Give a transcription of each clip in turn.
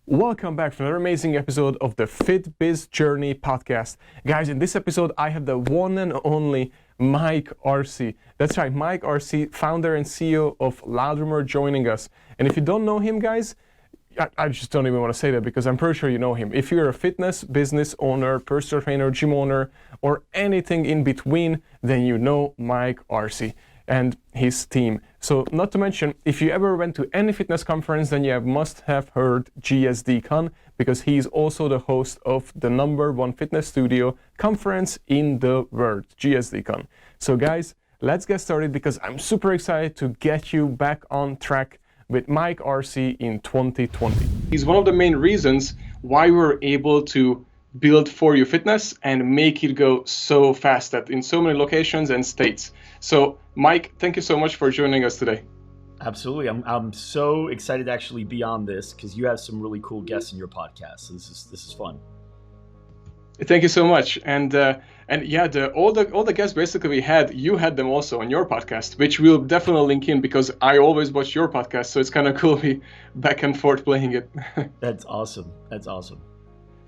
Welcome back for another amazing episode of the FitBiz Journey podcast. Guys, in this episode, I have the one and only Mike Arce. That's right, Mike Arce, founder and CEO of Loudroomer, joining us. And if you don't know him, guys, I just don't even want to say that because I'm pretty sure you know him. If you're a fitness business owner, personal trainer, gym owner, or anything in between, then you know Mike Arce and his team. So not to mention, if you ever went to any fitness conference, then you must have heard GSDCON, because he's also the host of the #1 fitness studio conference in the world, GSDCON. So guys, let's get started because I'm super excited to get you back on track with Mike Arce in 2020. He's one of the main reasons why we're able to build For You Fitness and make it go so fast that in so many locations and states. So Mike, thank you so much for joining us today. Absolutely. I'm so excited to actually be on this because you have some really cool guests in your podcast. So this is fun. Thank you so much. And yeah, all the guests basically we had, you had them also on your podcast, which we'll definitely link in because I always watch your podcast, so it's kind of cool to be back and forth playing it. That's awesome. That's awesome.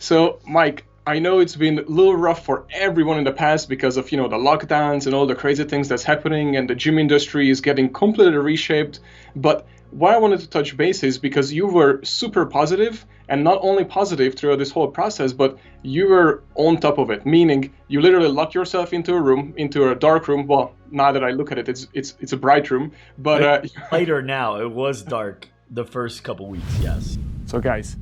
So Mike, I know it's been a little rough for everyone in the past because of, the lockdowns and all the crazy things that's happening, and the gym industry is getting completely reshaped. But why I wanted to touch base is because you were super positive, and not only positive throughout this whole process, but you were on top of it, meaning you literally locked yourself into a room, into a dark room. Well, now that I look at it, it's a bright room, but later now, it was dark the first couple weeks, yes. So guys,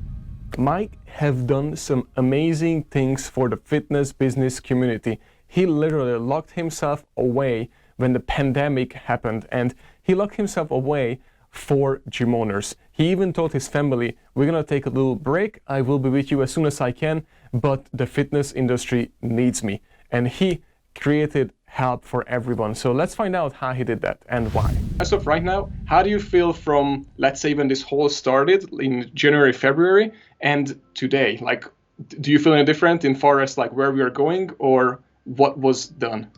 Mike have done some amazing things for the fitness business community. He literally locked himself away when the pandemic happened, and he locked himself away for gym owners. He even told his family, we're gonna take a little break, I will be with you as soon as I can, but the fitness industry needs me. And he created help for everyone. So let's find out how he did that and why. As of right now, how do you feel from, let's say, when this whole started in January, February, and today? Like, do you feel any different in far as like where we are going or what was done?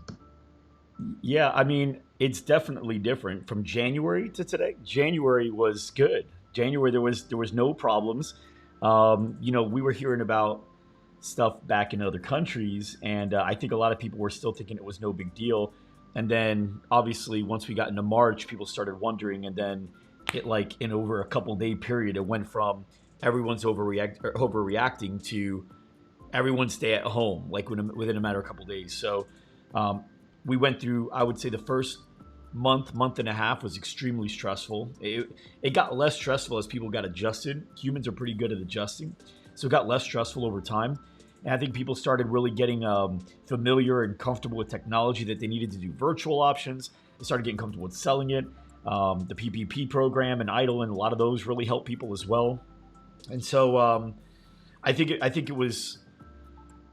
Yeah, I mean, it's definitely different from January to today. January was good. January, there was no problems. We were hearing about stuff back in other countries, and I think a lot of people were still thinking it was no big deal. And then obviously once we got into March, people started wondering, and then it, like, in over a couple day period, it went from everyone's overreacting to everyone stay at home, like within a matter of a couple days. So we went through, I would say, the first month and a half was extremely stressful. It got less stressful as people got adjusted. Humans are pretty good at adjusting. So it got less stressful over time. And I think people started really getting familiar and comfortable with technology, that they needed to do virtual options. They started getting comfortable with selling it. The PPP program and IDLE and a lot of those really helped people as well. And so I think it was,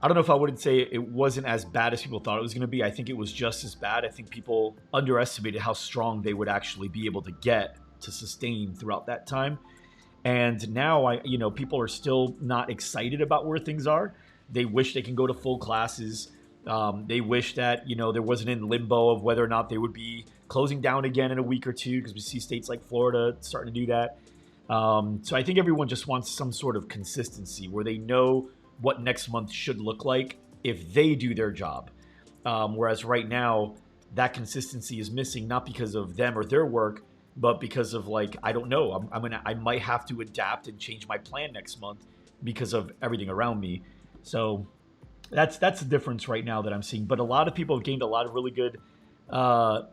I don't know if I wouldn't say it wasn't as bad as people thought it was going to be. I think it was just as bad. I think people underestimated how strong they would actually be able to get to sustain throughout that time. And now, people are still not excited about where things are. They wish they can go to full classes. They wish that, there wasn't in limbo of whether or not they would be closing down again in a week or two, because we see states like Florida starting to do that. So I think everyone just wants some sort of consistency where they know what next month should look like if they do their job. Whereas right now, that consistency is missing, not because of them or their work, but because of, like, I don't know, I might have to adapt and change my plan next month because of everything around me. So that's the difference right now that I'm seeing. But a lot of people have gained a lot of really good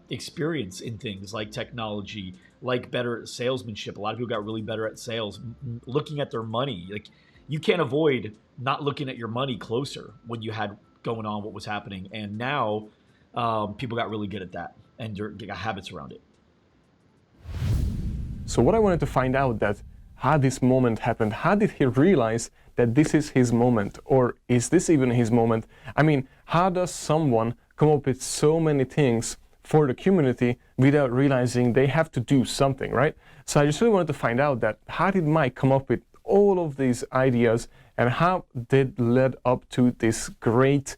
experience in things like technology, like better salesmanship. A lot of people got really better at sales, looking at their money. Like, you can't avoid not looking at your money closer when you had going on what was happening. And now people got really good at that and got habits around it. So what I wanted to find out, that how this moment happened, how did he realize that this is his moment, or is this even his moment? I mean, how does someone come up with so many things for the community without realizing they have to do something, right? So I just really wanted to find out that how did Mike come up with all of these ideas, and how did led up to this great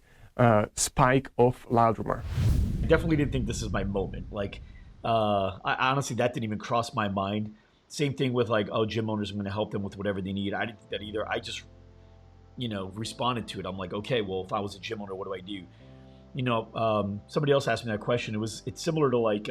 spike of Loudroomer? I definitely didn't think this is my moment. Like, I honestly, that didn't even cross my mind. Same thing with like, oh, gym owners, I'm going to help them with whatever they need. I didn't think that either. I just, responded to it. I'm like, okay, well, if I was a gym owner, what do I do? Somebody else asked me that question. It's similar to like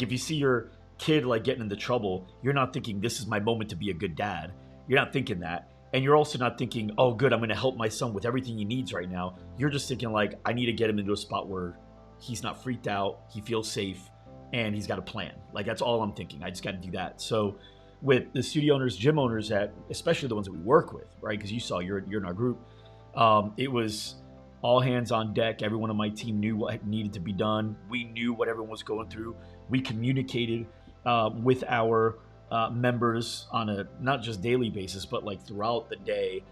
if you see your kid like getting into trouble, you're not thinking this is my moment to be a good dad. You're not thinking that. And you're also not thinking, oh, good, I'm going to help my son with everything he needs right now. You're just thinking like, I need to get him into a spot where he's not freaked out, he feels safe, and he's got a plan. Like, that's all I'm thinking. I just got to do that. So with the studio owners, gym owners, that especially the ones that we work with, right? Because you saw you're in our group. It was all hands on deck. Everyone on my team knew what needed to be done. We knew what everyone was going through. We communicated with our members on a not just daily basis, but like throughout the day.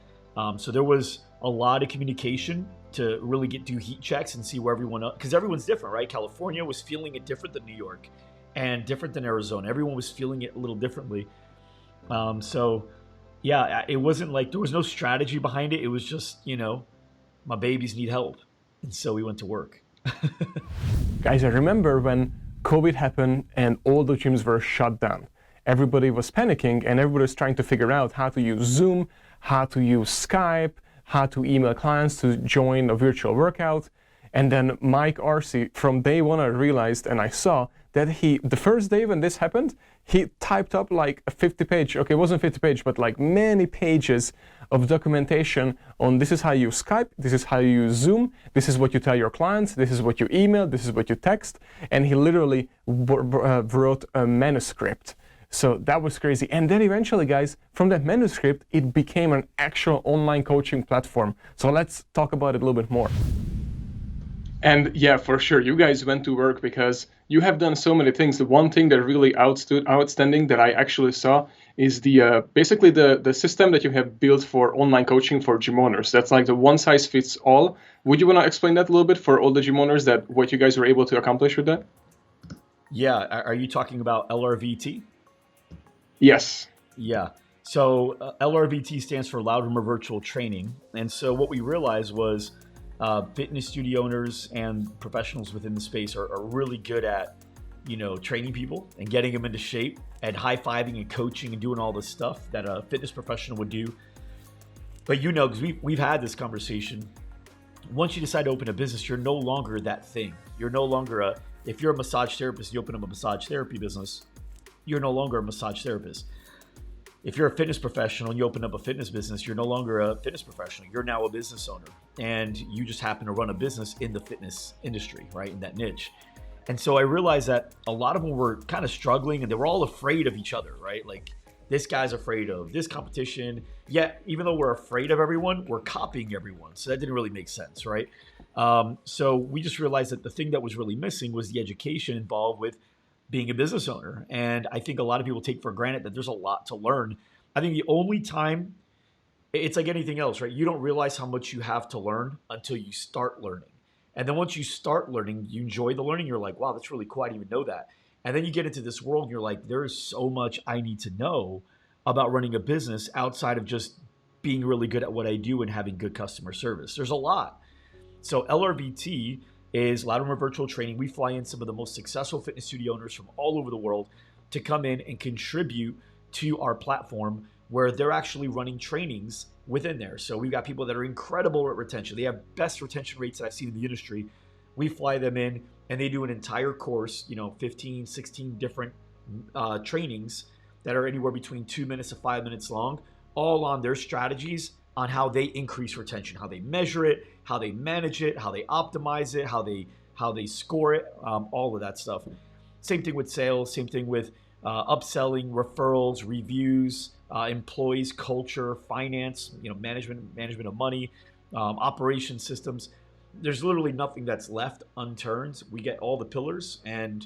So there was a lot of communication to really do heat checks and see where everyone, because everyone's different, right? California was feeling it different than New York and different than Arizona. Everyone was feeling it a little differently. So yeah, it wasn't like there was no strategy behind it. It was just, my babies need help. And so we went to work. Guys, I remember when COVID happened and all the gyms were shut down. Everybody was panicking and everybody was trying to figure out how to use Zoom, how to use Skype, how to email clients to join a virtual workout. And then Mike Arce, from day one, I realized and I saw that the first day when this happened, he typed up like a 50-page, okay, it wasn't 50-page, but like many pages of documentation on this is how you use Skype, this is how you use Zoom, this is what you tell your clients, this is what you email, this is what you text. And he literally wrote a manuscript. So that was crazy. And then eventually, guys, from that manuscript, it became an actual online coaching platform. So let's talk about it a little bit more. And yeah, for sure, you guys went to work because you have done so many things. The one thing that really outstanding that I actually saw is basically the system that you have built for online coaching for gym owners. That's like the one size fits all. Would you want to explain that a little bit for all the gym owners, that what you guys were able to accomplish with that? Yeah, are you talking about LRVT? Yes. Yeah. So LRVT stands for Loud Rumor Virtual Training. And so what we realized was fitness studio owners and professionals within the space are really good at, training people and getting them into shape and high-fiving and coaching and doing all this stuff that a fitness professional would do. But because we've had this conversation, once you decide to open a business, you're no longer that thing. You're no longer if you're a massage therapist, you open up a massage therapy business, you're no longer a massage therapist. If you're a fitness professional and you open up a fitness business, you're no longer a fitness professional. You're now a business owner, and you just happen to run a business in the fitness industry, right? In that niche. And so I realized that a lot of them were kind of struggling and they were all afraid of each other, right? Like, this guy's afraid of this competition. Yet, even though we're afraid of everyone, we're copying everyone. So that didn't really make sense, right? So we just realized that the thing that was really missing was the education involved with being a business owner. And I think a lot of people take for granted that there's a lot to learn. I think the only time, it's like anything else, right? You don't realize how much you have to learn until you start learning. And then once you start learning, you enjoy the learning. You're like, wow, that's really cool. I didn't even know that. And then you get into this world and you're like, there's so much I need to know about running a business outside of just being really good at what I do and having good customer service. There's a lot. So LRVT is Loud Rumor Virtual Training. We fly in some of the most successful fitness studio owners from all over the world to come in and contribute to our platform, where they're actually running trainings within there. So we've got people that are incredible at retention. They have best retention rates that I've seen in the industry. We fly them in and they do an entire course, 15, 16 different trainings that are anywhere between 2 minutes to 5 minutes long, all on their strategies on how they increase retention, how they measure it, how they manage it, how they optimize it, how they score it, all of that stuff. Same thing with sales, same thing with upselling, referrals, reviews, employees, culture, finance, management of money, operation systems. There's literally nothing that's left unturned. We get all the pillars, and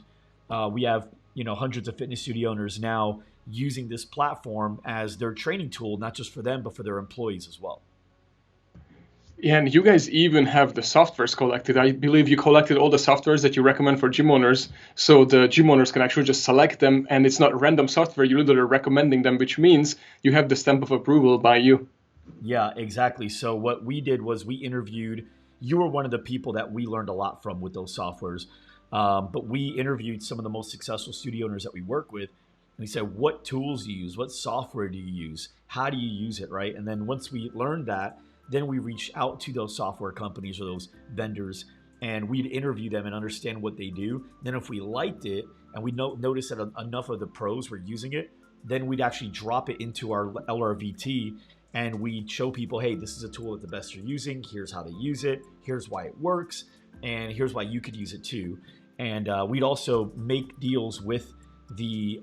we have hundreds of fitness studio owners now using this platform as their training tool, not just for them, but for their employees as well. Yeah, and you guys even have the softwares collected. I believe you collected all the softwares that you recommend for gym owners, so the gym owners can actually just select them, and it's not random software. You're literally recommending them, which means you have the stamp of approval by you. Yeah, exactly. So what we did was we interviewed, you were one of the people that we learned a lot from with those softwares, but we interviewed some of the most successful studio owners that we work with, And he said, what tools do you use? What software do you use? How do you use it, right? And then once we learned that, then we reached out to those software companies or those vendors, and we'd interview them and understand what they do. Then if we liked it and we noticed that enough of the pros were using it, then we'd actually drop it into our LRVT, and we'd show people, hey, this is a tool that the best are using. Here's how they use it. Here's why it works. And here's why you could use it too. And we'd also make deals with the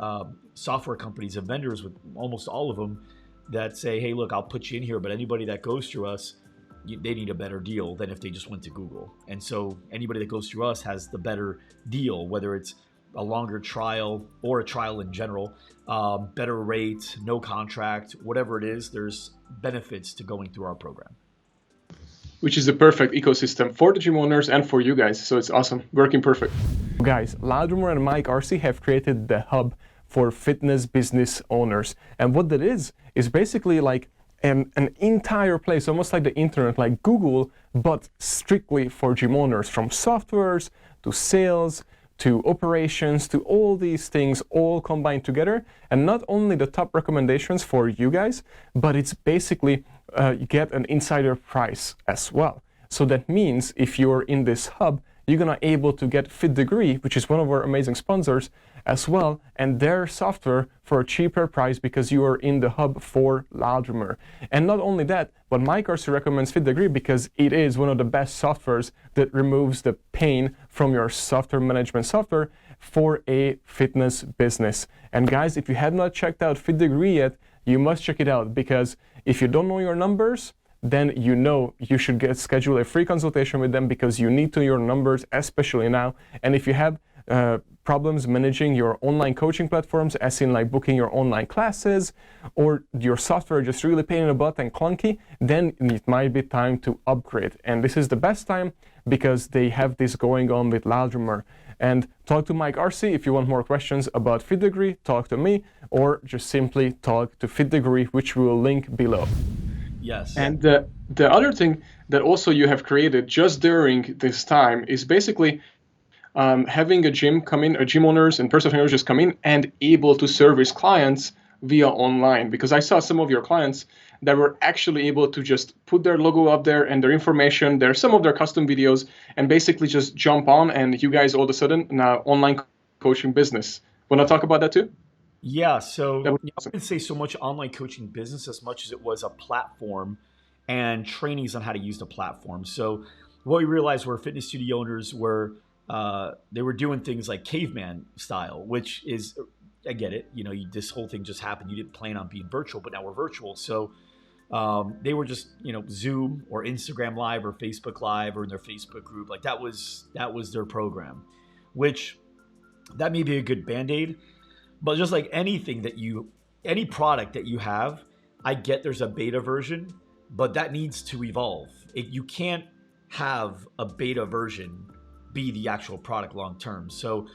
software companies and vendors, with almost all of them, that say, hey, look, I'll put you in here, but anybody that goes through us, they need a better deal than if they just went to Google. And so anybody that goes through us has the better deal, whether it's a longer trial or a trial in general, better rate, no contract, whatever it is, there's benefits to going through our program. Which is the perfect ecosystem for the gym owners and for you guys. So it's awesome, working perfect. Guys, Loudrumor and Mike Arce have created the hub for fitness business owners. And what that is basically like an entire place, almost like the internet, like Google, but strictly for gym owners, from softwares to sales to operations to all these things all combined together. And not only the top recommendations for you guys, but it's basically you get an insider price as well. So that means if you're in this hub, you're gonna able to get FitDegree, which is one of our amazing sponsors as well, and their software for a cheaper price because you are in the hub for Loudrumor. And not only that, but Mike Arce recommends FitDegree because it is one of the best softwares that removes the pain from your software management software for a fitness business. And guys, if you have not checked out FitDegree yet, you must check it out, because if you don't know your numbers, then you know you should schedule a free consultation with them, because you need to know your numbers, especially now. And if you have problems managing your online coaching platforms, as in like booking your online classes, or your software just really pain in the butt and clunky, then it might be time to upgrade. And this is the best time because they have this going on with Loudrumor. And talk to Mike Arce if you want more questions about FitDegree, talk to me, or just simply talk to FitDegree, which we will link below. Yes. And the other thing that also you have created just during this time is basically having a gym owners and personal trainers just come in and able to service clients via online. Because I saw some of your clients that were actually able to just put their logo up there and their information, some of their custom videos, and basically just jump on, and you guys all of a sudden now online coaching business. Want to talk about that too? Yeah, so Awesome. I wouldn't say so much online coaching business as much as it was a platform and trainings on how to use the platform. So what we realized were fitness studio owners were they were doing things like caveman style, which is, I get it, this whole thing just happened. You didn't plan on being virtual, but now we're virtual. So they were just, Zoom or Instagram Live or Facebook Live or in their Facebook group. Like that was their program, which that may be a good Band-Aid. But just like anything any product that you have, I get there's a beta version, but that needs to evolve. You can't have a beta version be the actual product long term. So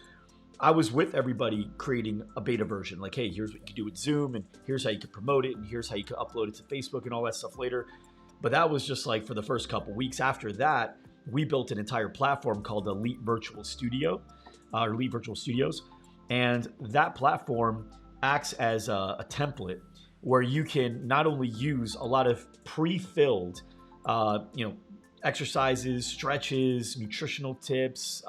I was with everybody creating a beta version. Like, hey, here's what you can do with Zoom, and here's how you can promote it, and here's how you can upload it to Facebook and all that stuff later. But that was just like for the first couple weeks. After that, we built an entire platform called Elite Virtual Studio, or Elite Virtual Studios. And that platform acts as a template where you can not only use a lot of pre-filled, exercises, stretches, nutritional tips,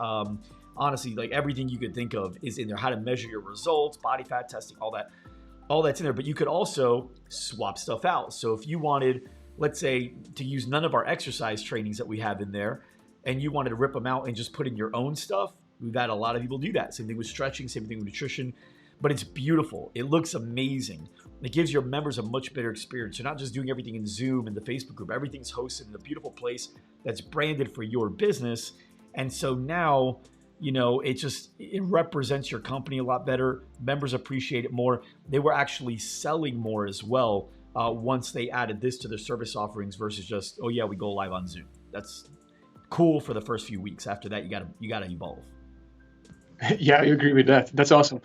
honestly, like everything you could think of is in there. How to measure your results, body fat testing, all that's in there. But you could also swap stuff out. So if you wanted, let's say, to use none of our exercise trainings that we have in there, and you wanted to rip them out and just put in your own stuff, we've had a lot of people do that. Same thing with stretching, same thing with nutrition, but it's beautiful. It looks amazing. It gives your members a much better experience. You're not just doing everything in Zoom and the Facebook group. Everything's hosted in a beautiful place that's branded for your business. And so now, it represents your company a lot better. Members appreciate it more. They were actually selling more as well once they added this to their service offerings versus just, oh yeah, we go live on Zoom. That's cool for the first few weeks. After that, you gotta evolve. Yeah, I agree with that. That's awesome.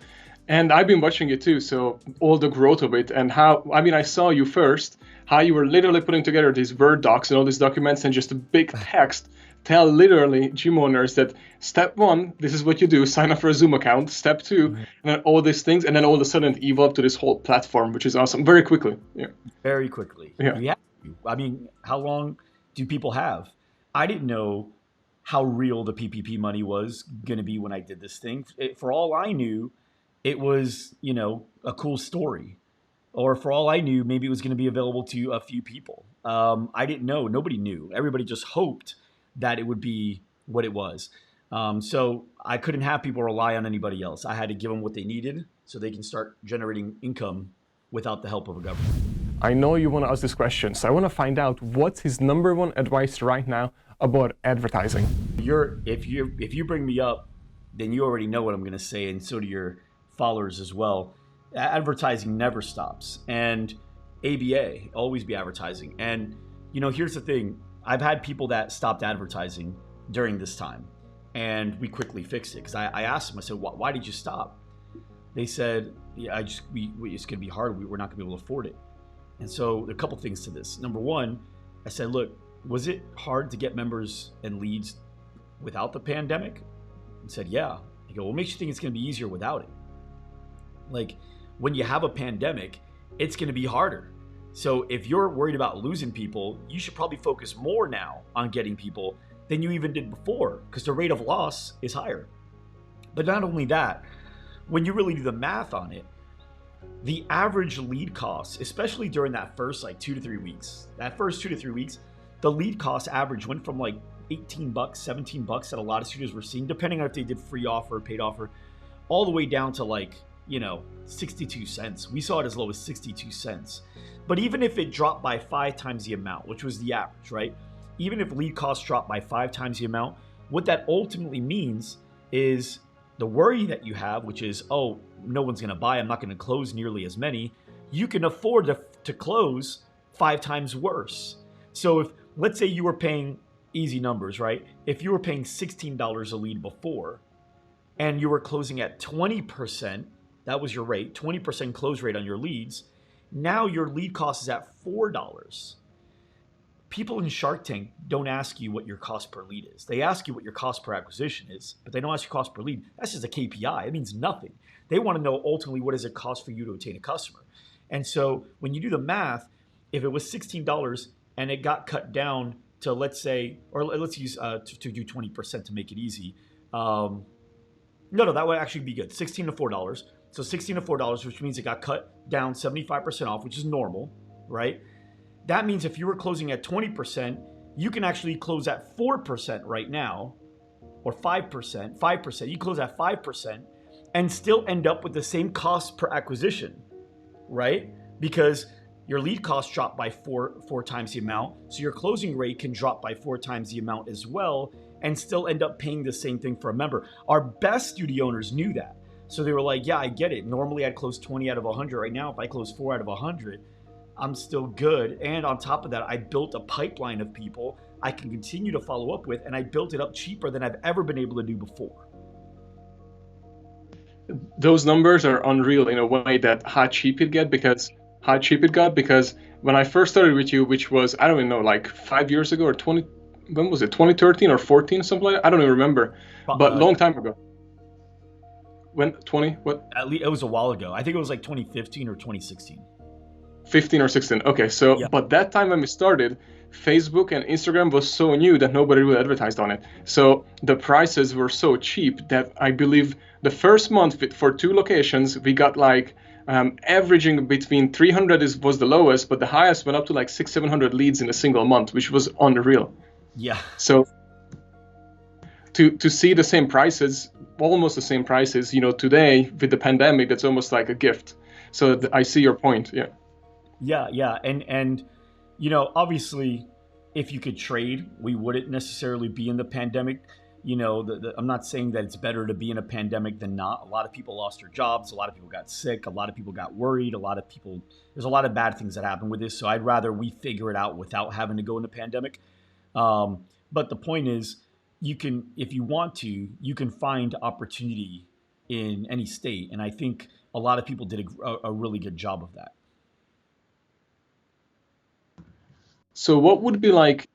And I've been watching it too. So all the growth of it and I saw you first, how you were literally putting together these Word docs and all these documents and just a big text tell literally gym owners that step one, this is what you do, sign up for a Zoom account. Step two, and then all these things, and then all of a sudden it evolved to this whole platform, which is awesome, very quickly. Yeah. Very quickly. Yeah. You have to. I mean, how long do people have? I didn't know how real the PPP money was going to be when I did this thing. For all I knew, it was, a cool story. Or for all I knew, maybe it was going to be available to a few people. I didn't know. Nobody knew. Everybody just hoped that it would be what it was. So I couldn't have people rely on anybody else. I had to give them what they needed so they can start generating income without the help of a government. I know you want to ask this question, so I want to find out what's his number one advice right now about advertising. If you bring me up, then you already know what I'm going to say, and so do your followers as well. Advertising never stops, and ABA, always be advertising. And here's the thing: I've had people that stopped advertising during this time, and we quickly fixed it. Because I asked them, I said, "Why did you stop?" They said, "Yeah, it's going to be hard. We're not going to be able to afford it." And so there are a couple things to this. Number one, I said, "Look, was it hard to get members and leads without the pandemic?" And said, "Yeah." I go, "What makes you think it's going to be easier without it?" Like, when you have a pandemic, it's going to be harder. So if you're worried about losing people, you should probably focus more now on getting people than you even did before, because the rate of loss is higher. But not only that, when you really do the math on it, the average lead cost, especially during that first 2 to 3 weeks, the lead cost average went from like $18, $17 that a lot of studios were seeing, depending on if they did free offer, paid offer, all the way down to 62 cents. We saw it as low as 62 cents. But even if it dropped by 5 times the amount, which was the average, right? Even if lead costs dropped by 5 times the amount, what that ultimately means is the worry that you have, which is, oh, no one's going to buy, I'm not going to close nearly as many, you can afford to close 5 times worse. So if, let's say you were paying, easy numbers, right? If you were paying $16 a lead before, and you were closing at 20%, that was your rate, 20% close rate on your leads, now your lead cost is at $4. People in Shark Tank don't ask you what your cost per lead is. They ask you what your cost per acquisition is, but they don't ask you cost per lead. That's just a KPI. It means nothing. They want to know ultimately what does it cost for you to obtain a customer. And so when you do the math, if it was $16 and it got cut down to, let's say, or let's use to do 20% to make it easy. No, that would actually be good. $16 to $4. So $16 to $4, which means it got cut down 75% off, which is normal, right? That means if you were closing at 20%, you can actually close at 4% right now, or 5%. You close at 5% and still end up with the same cost per acquisition, right? Because your lead cost dropped by four times the amount, so your closing rate can drop by 4 times the amount as well, and still end up paying the same thing for a member. Our best studio owners knew that. So they were like, yeah, I get it. Normally I'd close 20 out of 100. Right now, if I close 4 out of 100, I'm still good. And on top of that, I built a pipeline of people I can continue to follow up with, and I built it up cheaper than I've ever been able to do before. Those numbers are unreal in a way, that how cheap it got because when I first started with you, which was, I don't even know, like 5 years ago or 20, when was it, 2013 or 14, something like that? I don't even remember, but long time ago. When, 20, what? At least it was a while ago. I think it was like 2015 or 2016. 15 or 16. Okay, so, yeah. But that time when we started, Facebook and Instagram was so new that nobody really advertised on it. So the prices were so cheap that I believe the first month for 2 locations, we got like averaging between 300 was the lowest, but the highest went up to like 600-700 leads in a single month, which was unreal. Yeah. So to see the same prices, almost the same prices, today with the pandemic, that's almost like a gift. So I see your point. Yeah. Yeah. And obviously, if you could trade, we wouldn't necessarily be in the pandemic. I'm not saying that it's better to be in a pandemic than not. A lot of people lost their jobs. A lot of people got sick. A lot of people got worried. There's a lot of bad things that happen with this. So I'd rather we figure it out without having to go into pandemic. But the point is, if you want to, you can find opportunity in any state. And I think a lot of people did a really good job of that. So what would be like,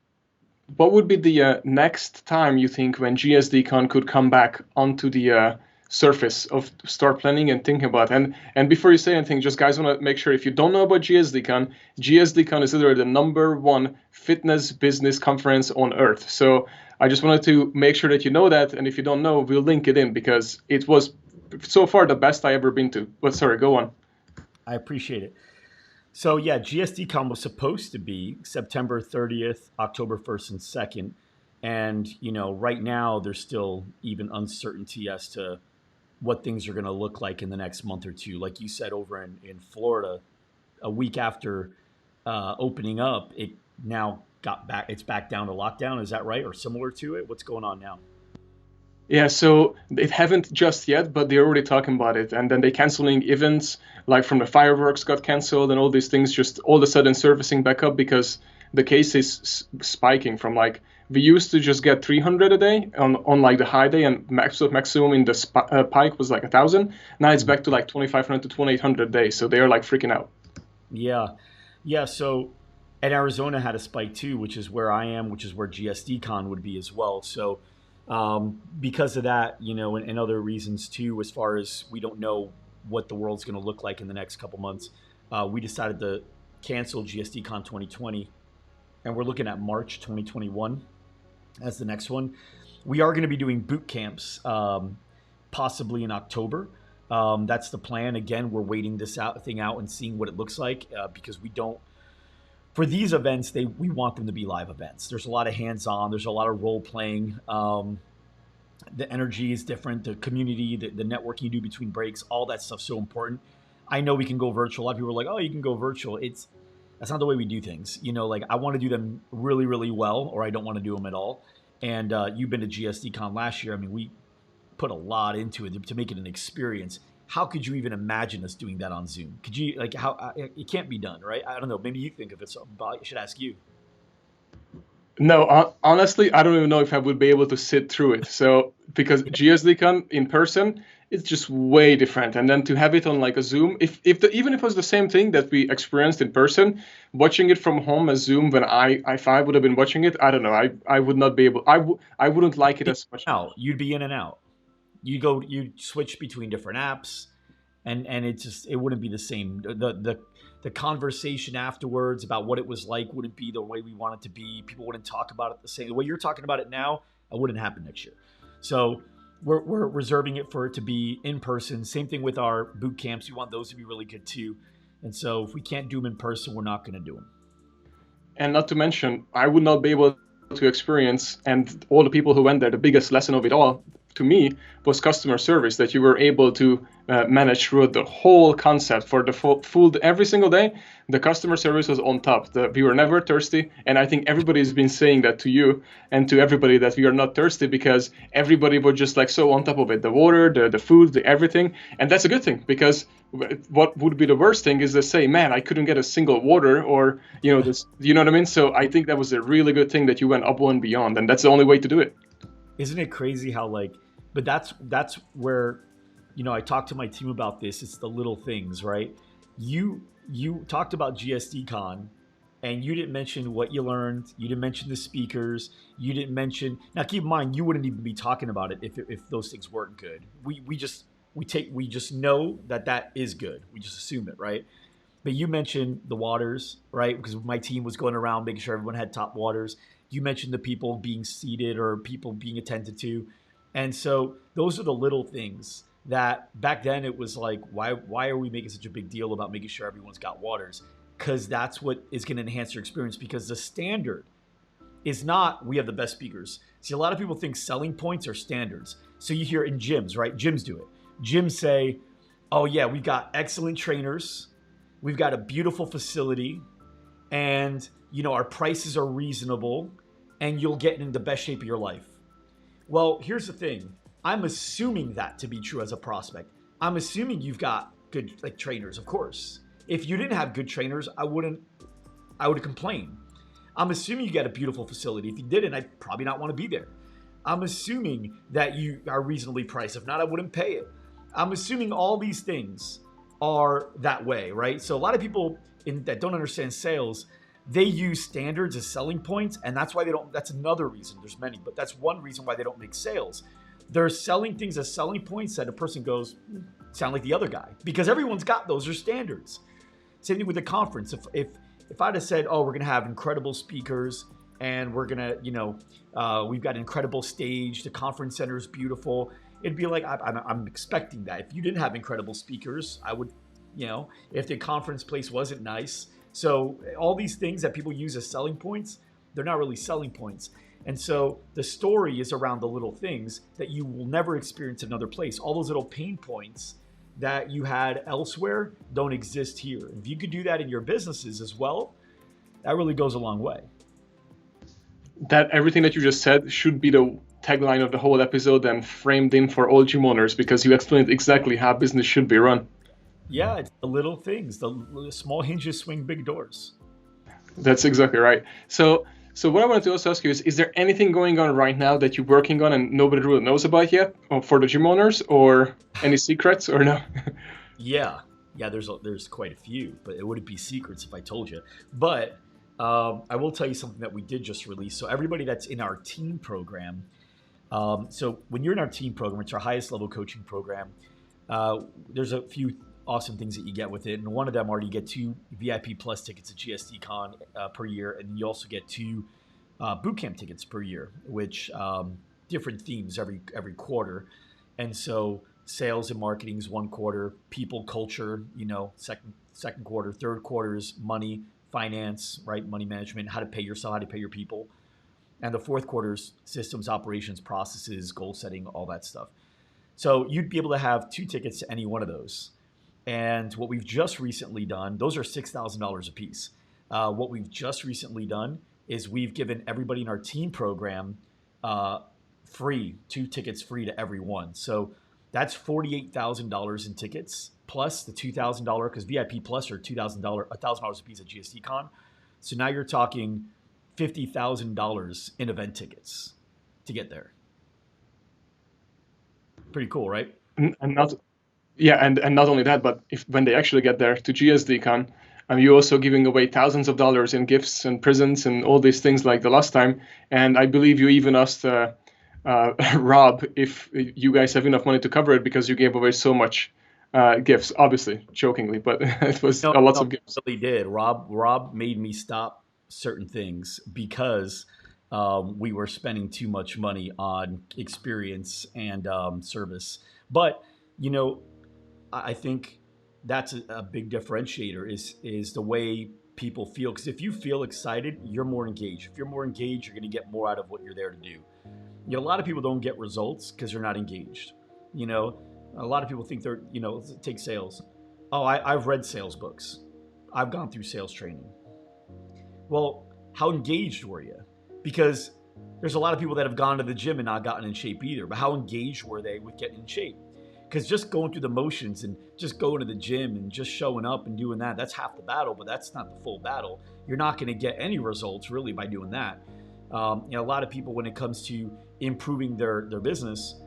what would be the next time you think when GSDCon could come back onto the surface of start planning and thinking about? And before you say anything, just guys want to make sure, if you don't know about GSDCon, GSDCon is literally the #1 fitness business conference on earth. So I just wanted to make sure that you know that, and if you don't know, we'll link it in, because it was so far the best I ever been to. But sorry, go on. I appreciate it. So yeah, GSDCon was supposed to be September 30th, October 1st and 2nd. And, right now there's still even uncertainty as to what things are going to look like in the next month or two. Like you said, over in Florida, a week after opening up, it now it's back down to lockdown. Is that right? Or similar to it? What's going on now? Yeah, so it haven't just yet, but they're already talking about it. And then they canceling events, like from the fireworks got canceled and all these things, just all of a sudden surfacing back up because the case is spiking from, like, we used to just get 300 a day on like the high day, and maximum in the pike was like 1,000. Now it's back to like 2,500 to 2,800 a day. So they are like freaking out. Yeah. Yeah. So, and Arizona had a spike too, which is where I am, which is where GSDCon would be as well. So, because of that, and other reasons too, as far as we don't know what the world's going to look like in the next couple months, we decided to cancel GSDCon 2020, and we're looking at March 2021 as the next one. We are going to be doing boot camps, possibly in October. That's the plan. Again, we're waiting this thing out and seeing what it looks like, because we don't. For these events, we want them to be live events. There's a lot of hands-on. There's a lot of role-playing. The energy is different. The community, the networking you do between breaks, all that stuff's so important. I know we can go virtual. A lot of people are like, "Oh, you can go virtual." That's not the way we do things. Like, I want to do them really, really well, or I don't want to do them at all. And you've been to GSDCon last year. I mean, we put a lot into it to make it an experience. How could you even imagine us doing that on Zoom? Could you, how it can't be done, right? I don't know. Maybe you think of it, so I should ask you. No, honestly, I don't even know if I would be able to sit through it. So, because GSDCon in person, it's just way different. And then to have it on like a Zoom, even if it was the same thing that we experienced in person, watching it from home as Zoom, when if I would have been watching it, I don't know, I would not be able. I wouldn't like it as much. You'd be in and out. You'd switch between different apps, and it wouldn't be the same. The conversation afterwards about what it was like wouldn't be the way we want it to be. People wouldn't talk about it the same. The way you're talking about it now, it wouldn't happen next year. So we're reserving it for it to be in person. Same thing with our boot camps. We want those to be really good too. And so if we can't do them in person, we're not going to do them. And not to mention, I would not be able to experience, and all the people who went there, the biggest lesson of it all to me was customer service, that you were able to manage throughout the whole concept for the full every single day. The customer service was on top. We were never thirsty, and I think everybody's been saying that to you and to everybody, that we are not thirsty, because everybody was just like so on top of it. The water, the food, the everything, and that's a good thing, because what would be the worst thing is to say, man, I couldn't get a single water, or this, you know what I mean? So I think that was a really good thing that you went above and beyond, and that's the only way to do it. Isn't it crazy how but that's where, I talked to my team about this. It's the little things, right? You talked about GSDCon, and you didn't mention what you learned. You didn't mention the speakers. You didn't mention. Now, keep in mind, you wouldn't even be talking about it if those things weren't good. We just know that is good. We just assume it, right? But you mentioned the waters, right? Because my team was going around making sure everyone had top waters. You mentioned the people being seated or people being attended to. And so those are the little things that back then it was like, why are we making such a big deal about making sure everyone's got waters? Because that's what is going to enhance your experience, because the standard is not we have the best speakers. See, a lot of people think selling points are standards. So you hear in gyms, right? Gyms do it. Gyms say, oh yeah, we've got excellent trainers. We've got a beautiful facility, and our prices are reasonable, and you'll get in the best shape of your life. Well, here's the thing. I'm assuming that to be true as a prospect. I'm assuming you've got good trainers, of course. If you didn't have good trainers, I would complain. I'm assuming you got a beautiful facility. If you didn't, I'd probably not want to be there. I'm assuming that you are reasonably priced. If not, I wouldn't pay it. I'm assuming all these things are that way, right? So a lot of people that don't understand sales, they use standards as selling points, and that's why they don't. That's another reason. There's many, but that's one reason why they don't make sales. They're selling things as selling points that a person goes, sound like the other guy, because everyone's got those are standards. Same thing with the conference. If I'd have said, oh, we're gonna have incredible speakers and we're gonna, we've got an incredible stage, the conference center is beautiful, it'd be like I'm expecting that. If you didn't have incredible speakers, I would, if the conference place wasn't nice. So all these things that people use as selling points, they're not really selling points. And so the story is around the little things that you will never experience in another place. All those little pain points that you had elsewhere don't exist here. If you could do that in your businesses as well, that really goes a long way. That everything that you just said should be the tagline of the whole episode and framed in for all gym owners, because you explained exactly how business should be run. Yeah, it's the little things, the small hinges swing big doors. That's exactly right. So what I wanted to also ask you is there anything going on right now that you're working on and nobody really knows about yet, or for the gym owners, or any secrets, or no? Yeah, there's quite a few, but it wouldn't be secrets if I told you. But I will tell you something that we did just release. So everybody that's in our team program, so when you're in our team program, it's our highest level coaching program. There's a few awesome things that you get with it, and one of them are you get 2 VIP plus tickets at GSDCON per year, and you also get 2 bootcamp tickets per year, which different themes every quarter. And so sales and marketing is 1 quarter, people culture, second quarter, third quarter is money, finance, right? Money management, how to pay yourself, how to pay your people. And the fourth quarter is systems, operations, processes, goal setting, all that stuff. So you'd be able to have 2 tickets to any one of those. And what we've just recently done, those are $6,000 a piece. What we've just recently done is we've given everybody in our team program free, 2 tickets free to everyone. So that's $48,000 in tickets plus the $2,000, because VIP plus are $1,000 a piece at GSDCON. So now you're talking $50,000 in event tickets to get there. Pretty cool, right? And not only that, but when they actually get there to GSDCon, you're also giving away thousands of dollars in gifts and presents and all these things like the last time. And I believe you even asked Rob if you guys have enough money to cover it, because you gave away so much gifts, obviously jokingly, but it was lots of gifts. Really did. Rob made me stop certain things because we were spending too much money on experience and service. But I think that's a big differentiator is the way people feel. Because if you feel excited, you're more engaged. If you're more engaged, you're going to get more out of what you're there to do. A lot of people don't get results because they're not engaged. A lot of people think they're, take sales. Oh, I've read sales books. I've gone through sales training. Well, how engaged were you? Because there's a lot of people that have gone to the gym and not gotten in shape either. But how engaged were they with getting in shape? Because just going through the motions and just going to the gym and just showing up and doing that's half the battle, but that's not the full battle. You're not going to get any results really by doing that. A lot of people, when it comes to improving their business,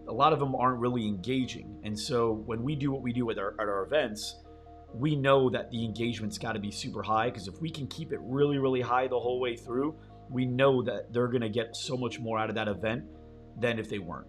a lot of them aren't really engaging. And so when we do what we do at our events, we know that the engagement's got to be super high, because if we can keep it really, really high the whole way through, we know that they're going to get so much more out of that event than if they weren't.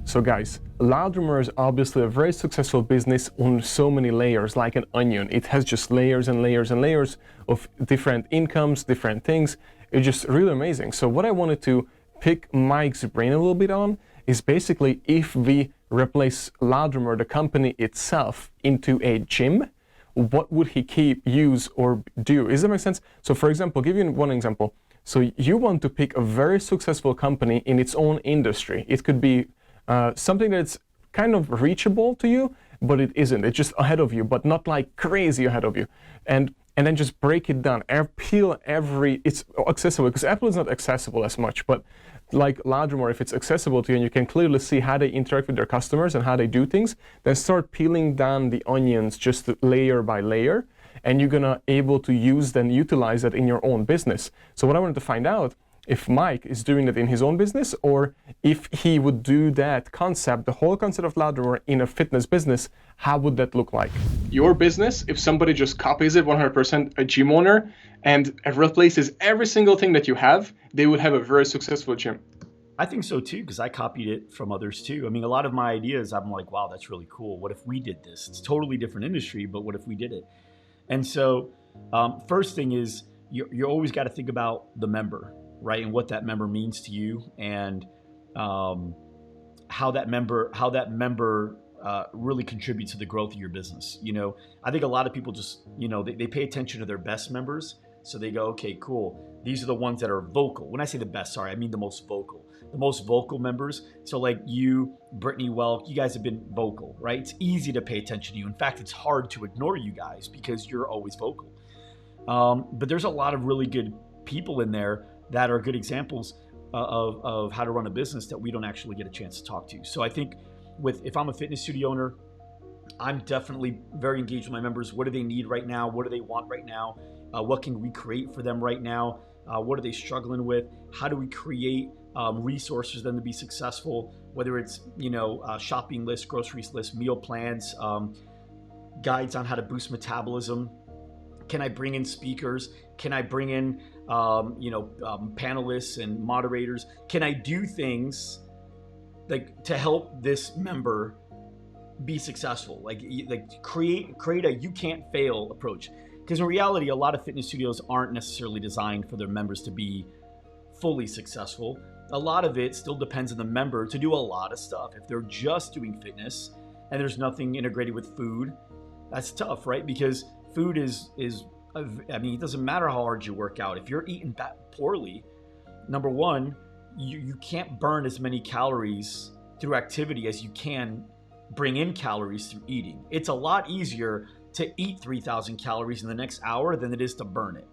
So guys, Loudroomer is obviously a very successful business on so many layers, like an onion. It has just layers and layers and layers of different incomes, different things. It's just really amazing. So what I wanted to pick Mike's brain a little bit on is basically if we replace Loudroomer, the company itself, into a gym, what would he use or do? Does that make sense? So for example, give you one example. So you want to pick a very successful company in its own industry. It could be something that's kind of reachable to you, but it isn't. It's just ahead of you, but not like crazy ahead of you. And then just break it down. It's accessible, because Apple is not accessible as much, but like Loudroomer, if it's accessible to you and you can clearly see how they interact with their customers and how they do things, then start peeling down the onions just layer by layer, and you're gonna able to utilize that in your own business. So what I wanted to find out if Mike is doing it in his own business, or if he would do that concept, the whole concept of ladder in a fitness business, how would that look like? Your business, if somebody just copies it 100%, a gym owner, and replaces every single thing that you have, they would have a very successful gym. I think so too, because I copied it from others too. I mean, a lot of my ideas, I'm like, wow, that's really cool. What if we did this? It's a totally different industry, but what if we did it? And so, first thing is you always got to think about the member, right? And what that member means to you, and how that member really contributes to the growth of your business. You know, I think a lot of people just, you know, they pay attention to their best members. So they go, okay, cool. These are the ones that are vocal. When I say the best, sorry, I mean the most vocal. The most vocal members. So like you, Brittany Welk, you guys have been vocal, right? It's easy to pay attention to you. In fact, it's hard to ignore you guys because you're always vocal. But there's a lot of really good people in there that are good examples of how to run a business that we don't actually get a chance to talk to. So I think if I'm a fitness studio owner, I'm definitely very engaged with my members. What do they need right now? What do they want right now? What can we create for them right now? What are they struggling with? How do we create resources for them to be successful? Whether it's, you know, shopping lists, groceries lists, meal plans, guides on how to boost metabolism. Can I bring in speakers? Can I bring in, panelists and moderators? Can I do things like to help this member be successful? Like create a you can't fail approach. Because in reality, a lot of fitness studios aren't necessarily designed for their members to be fully successful. A lot of it still depends on the member to do a lot of stuff. If they're just doing fitness and there's nothing integrated with food, that's tough, right? Because food is it doesn't matter how hard you work out. If you're eating poorly, number one, you can't burn as many calories through activity as you can bring in calories through eating. It's a lot easier to eat 3,000 calories in the next hour than it is to burn it,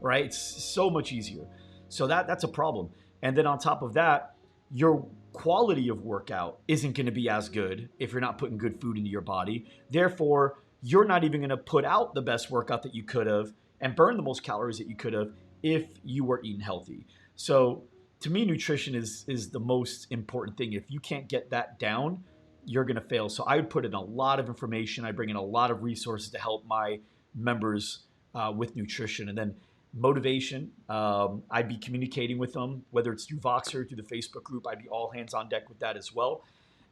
right? It's so much easier. So that's a problem. And then on top of that, your quality of workout isn't going to be as good if you're not putting good food into your body. Therefore, you're not even going to put out the best workout that you could have and burn the most calories that you could have if you were eating healthy. So to me, nutrition is the most important thing. If you can't get that down, you're going to fail. So I would put in a lot of information. I bring in a lot of resources to help my members with nutrition. And then motivation, I'd be communicating with them, whether it's through Voxer, through the Facebook group. I'd be all hands on deck with that as well.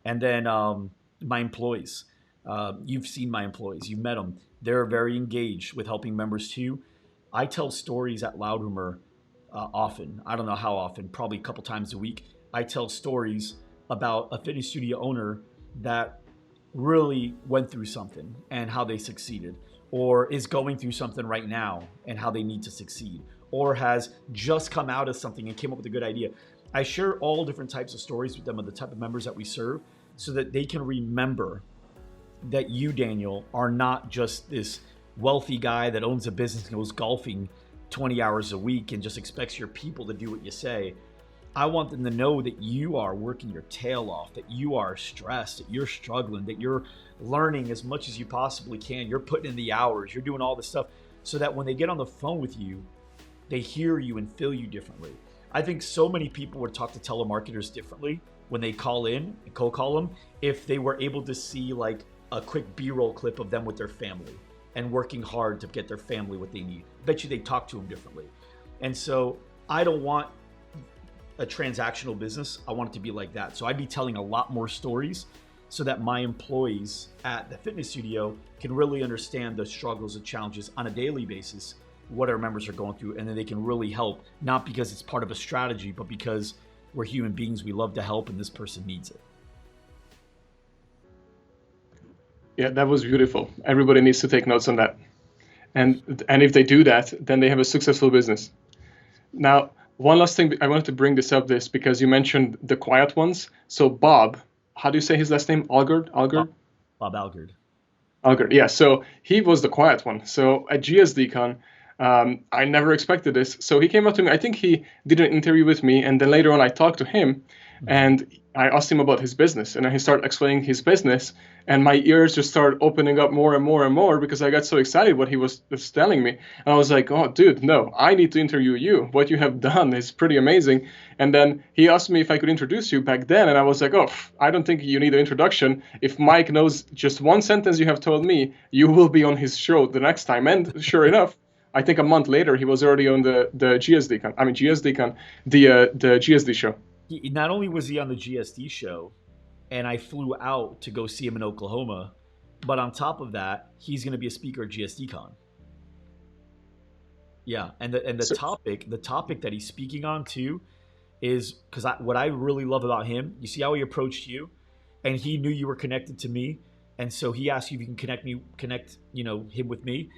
And then my employees. You've seen my employees. You've met them. They're very engaged with helping members too. I tell stories at Loud Rumor often. I don't know how often, probably a couple times a week. I tell stories about a fitness studio owner that really went through something and how they succeeded, or is going through something right now and how they need to succeed, or has just come out of something and came up with a good idea. I share all different types of stories with them of the type of members that we serve so that they can remember that you, Daniel, are not just this wealthy guy that owns a business and goes golfing 20 hours a week and just expects your people to do what you say. I want them to know that you are working your tail off, that you are stressed, that you're struggling, that you're learning as much as you possibly can. You're putting in the hours, you're doing all this stuff so that when they get on the phone with you, they hear you and feel you differently. I think so many people would talk to telemarketers differently when they call in and cold call them if they were able to see like a quick B-roll clip of them with their family and working hard to get their family what they need. Bet you they talk to them differently. And so I don't want a transactional business. I want it to be like that. So I'd be telling a lot more stories so that my employees at the fitness studio can really understand the struggles and challenges on a daily basis, what our members are going through, and then they can really help, not because it's part of a strategy, but because we're human beings, we love to help, and this person needs it. Yeah, that was beautiful. Everybody needs to take notes on that. And if they do that, then they have a successful business. Now, one last thing, I wanted to bring this up because you mentioned the quiet ones. So Bob, how do you say his last name? Algard? Bob Algard. Algard, yeah. So he was the quiet one. So at GSDCON, I never expected this. So he came up to me. I think he did an interview with me, and then later on I talked to him, and I asked him about his business, and then he started explaining his business, and my ears just started opening up more and more and more because I got so excited what he was telling me. And I was like, oh, dude, no, I need to interview you. What you have done is pretty amazing. And then he asked me if I could introduce you back then, and I was like, oh, I don't think you need an introduction. If Mike knows just one sentence you have told me, you will be on his show the next time. And sure enough, I think a month later, he was already on the GSDCON. I mean, GSDCON, the GSD show. Not only was he on the GSD show, and I flew out to go see him in Oklahoma, but on top of that, he's going to be a speaker at GSDCON. Yeah, and the topic that he's speaking on too is because what I really love about him. You see how he approached you, and he knew you were connected to me, and so he asked you if you can connect him with me.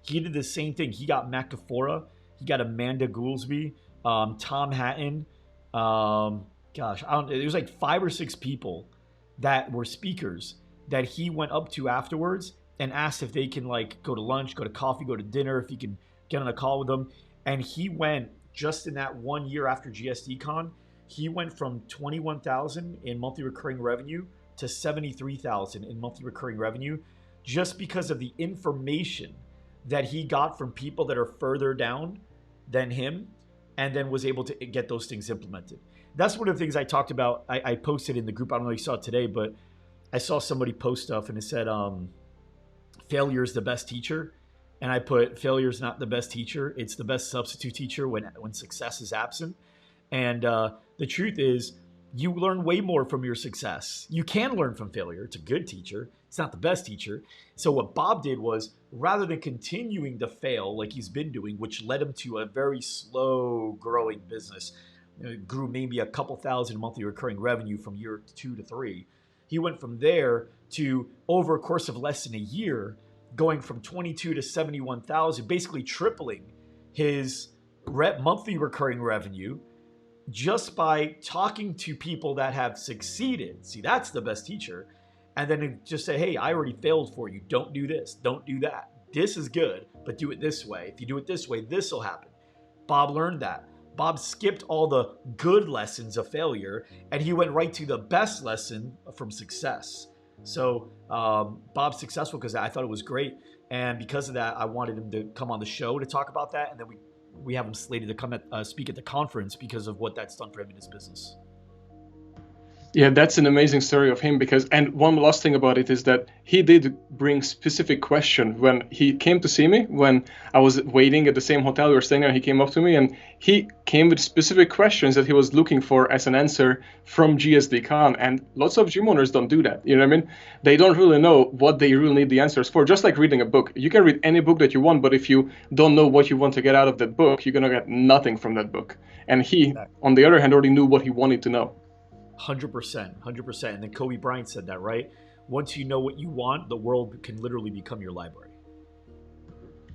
He did the same thing. He got Matt Kafora, he got Amanda Goolsby, Tom Hatton. It was like 5 or 6 people that were speakers that he went up to afterwards and asked if they can like go to lunch, go to coffee, go to dinner, if he can get on a call with them. And he went, just in that 1 year after GSDCon, he went from 21,000 in monthly recurring revenue to 73,000 in monthly recurring revenue, just because of the information that he got from people that are further down than him, and then was able to get those things implemented. That's one of the things I talked about. I posted in the group. I don't know if you saw it today, but I saw somebody post stuff and it said, failure is the best teacher. And I put, failure is not the best teacher. It's the best substitute teacher when success is absent. And the truth is, you learn way more from your success. You can learn from failure. It's a good teacher. It's not the best teacher. So what Bob did was, rather than continuing to fail like he's been doing, which led him to a very slow growing business, it grew maybe a couple thousand monthly recurring revenue from year 2 to 3. He went from there to, over a course of less than a year, going from 22 to 71,000, basically tripling his monthly recurring revenue, just by talking to people that have succeeded. See, that's the best teacher. And then just say, hey, I already failed for you. Don't do this. Don't do that. This is good, but do it this way. If you do it this way, this will happen. Bob learned that. Bob skipped all the good lessons of failure, and he went right to the best lesson from success. So Bob's successful because I thought it was great. And because of that, I wanted him to come on the show to talk about that. And then we have him slated to come speak at the conference because of what that's done for him in his business. Yeah, that's an amazing story of him and one last thing about it is that he did bring specific question when he came to see me, when I was waiting at the same hotel we were staying at. He came up to me and he came with specific questions that he was looking for as an answer from GSDCon. And lots of gym owners don't do that. You know what I mean? They don't really know what they really need the answers for. Just like reading a book. You can read any book that you want, but if you don't know what you want to get out of that book, you're going to get nothing from that book. And he, on the other hand, already knew what he wanted to know. 100%. And then Kobe Bryant said that, right? Once you know what you want, the world can literally become your library.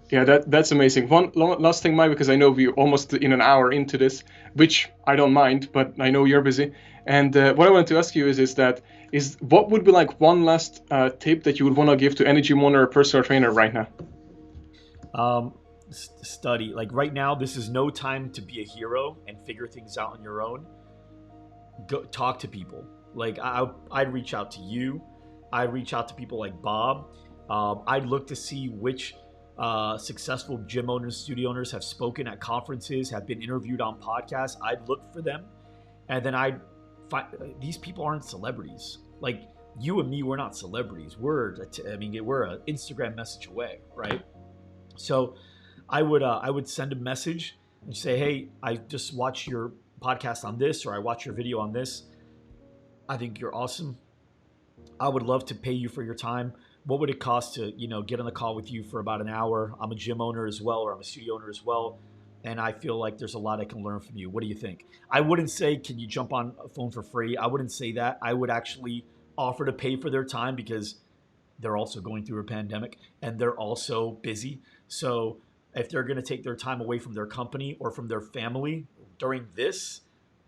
Yeah, that's amazing. One last thing, Mike, because I know we're almost in an hour into this, which I don't mind, but I know you're busy. And what I want to ask you is what would be like one last tip that you would want to give to any gym owner or personal trainer right now? Study. Like right now, this is no time to be a hero and figure things out on your own. Go talk to people. Like I'd reach out to you. I'd reach out to people like Bob. I'd look to see which successful gym owners, studio owners have spoken at conferences, have been interviewed on podcasts. I'd look for them, and then I'd find these people aren't celebrities. Like you and me, we're not celebrities. We're an Instagram message away, right? So I would send a message and say, hey, I just watched your podcast on this, or I watch your video on this. I think you're awesome. I would love to pay you for your time. What would it cost to, get on the call with you for about an hour? I'm a gym owner as well, or I'm a studio owner as well. And I feel like there's a lot I can learn from you. What do you think? I wouldn't say, can you jump on a phone for free? I wouldn't say that. I would actually offer to pay for their time because they're also going through a pandemic and they're also busy. So if they're going to take their time away from their company or from their family during this,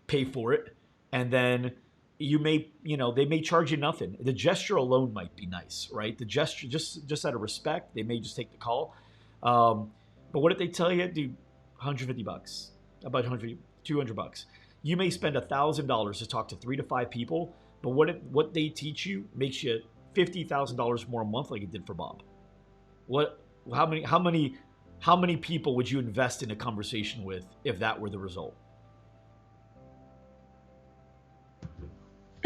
pay for it. And then they may charge you nothing. The gesture alone might be nice, right? The gesture, just out of respect, they may just take the call. But what if they tell you, dude, $150, about $200? You may spend $1,000 to talk to 3 to 5 people, but what they teach you makes you $50,000 more a month, like it did for Bob. How many people would you invest in a conversation with if that were the result?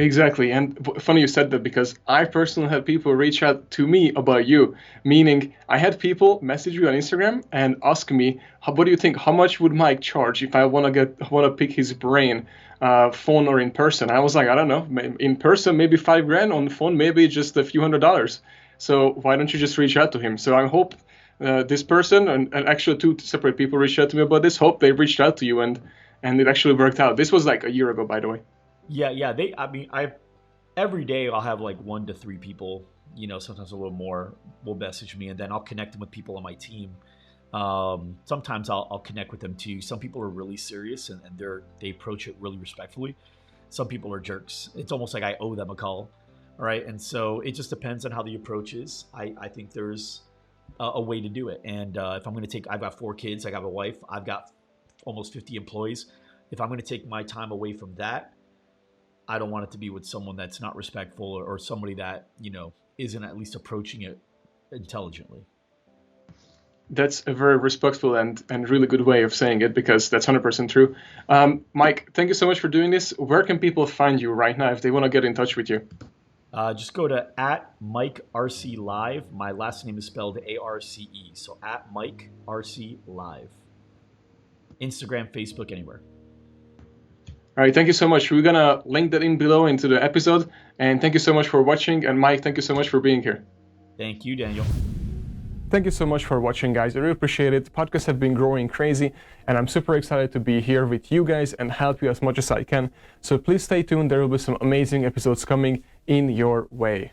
Exactly, and funny you said that, because I personally had people reach out to me about you, meaning I had people message you on Instagram and ask me, what do you think, how much would Mike charge if I want to pick his brain, phone or in person? I was like, I don't know, in person maybe $5,000, on the phone maybe just a few $100s. So why don't you just reach out to him? So I hope this person and actually 2 separate people reached out to me about this. Hope they reached out to you and it actually worked out. This was like a year ago, by the way. Yeah. Every day I'll have like 1 to 3 people, sometimes a little more, will message me, and then I'll connect them with people on my team. Sometimes I'll connect with them too. Some people are really serious and they approach it really respectfully. Some people are jerks. It's almost like I owe them a call. All right. And so it just depends on how the approach is. I think there's a way to do it. And if I'm going to I've got 4 kids, I got a wife, I've got almost 50 employees. If I'm going to take my time away from that, I don't want it to be with someone that's not respectful or somebody that, isn't at least approaching it intelligently. That's a very respectful and really good way of saying it, because that's 100% true. Mike, thank you so much for doing this. Where can people find you right now if they want to get in touch with you? Just go to @Mike Arce Live. My last name is spelled ARCE. So @Mike Arce Live. Instagram, Facebook, anywhere. All right, thank you so much. We're going to link that in below into the episode. And thank you so much for watching. And Mike, thank you so much for being here. Thank you, Daniel. Thank you so much for watching, guys. I really appreciate it. Podcasts have been growing crazy, and I'm super excited to be here with you guys and help you as much as I can. So please stay tuned. There will be some amazing episodes coming in your way.